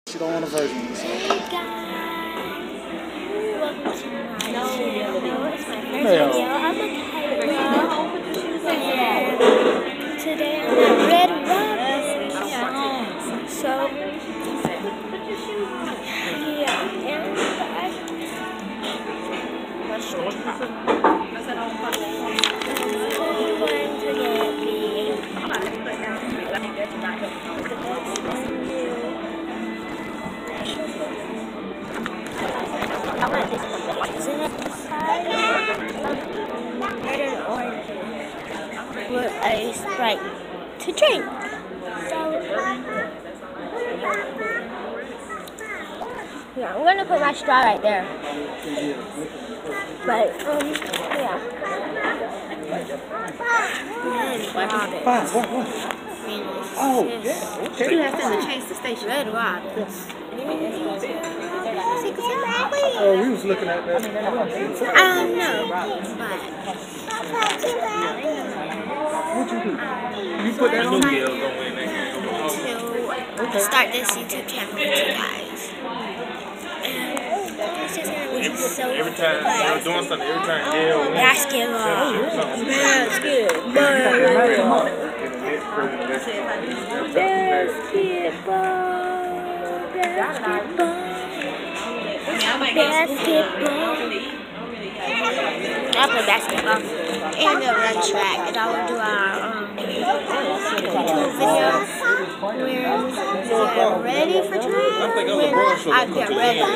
She don't want a virgin. So. Hey guys, welcome to my channel. It's my first video. I'm a Kayla, and today I'm at Red Robin. So yeah, and I'm going to with a Sprite to drink. So yeah, I'm gonna put my straw right there. But yeah. What? Oh, yeah, okay. You have to change the station. Red Robin. Oh, we was looking at that. I don't know, but What'd you do? You put that on? to start this YouTube channel with you guys. It's just gonna be so Every time you're doing something, every time basketball. I play basketball and I run track, and I will do our YouTube video where we're ready for track, when I get ready for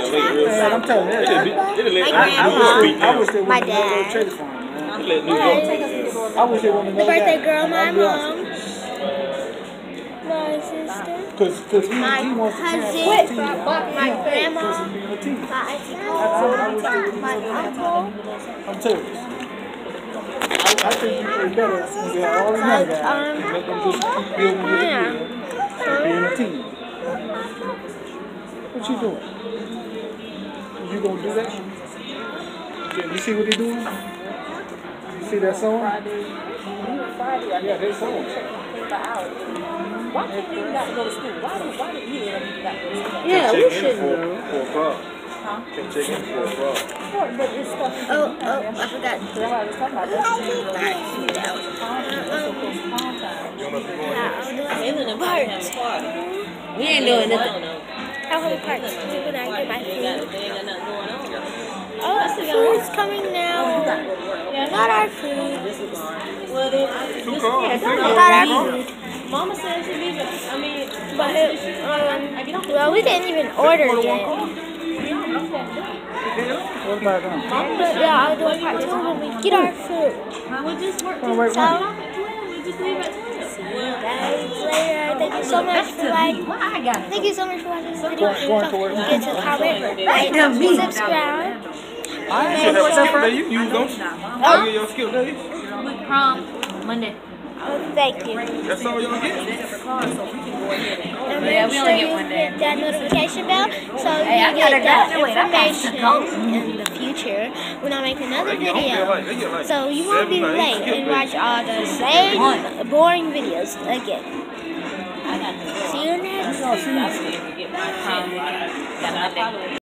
track. I'm telling you, My dad, the birthday girl, my mom, my sister, my cousin, my grandma, my auntie, my uncle. I'm telling you. I think you play better when you have all the young guys. Let them just keep building with being a team. What you doing? You gonna do that? You see what they doing? You see that song? Yeah, they song. Why can't you not go to school? Why did you not go to school? Yeah, we should know. Can check in for a frog. But it's stuff. Oh, I forgot. We ain't doing nothing. I'll hold part 2 when I get my food. Oh, the food's coming now. Not our food. Not our food. Mama said she leave it. I mean, But, well, we didn't even order yet. What about them? But yeah, I'll do a part 2 when we get our food. we just work. So, We just leave at 12. see you guys later. Thank you so much for watching. Thank you so much for watching this video. Don't forget to comment, like, subscribe. You should have a skill day. You don't. I'll get your skill day. Prom Monday. Oh, thank you. That's all y'all get. And make sure you hit that notification bell so you get that information in the future when I make another video. So you won't be late and watch all the same boring videos again. See you next time.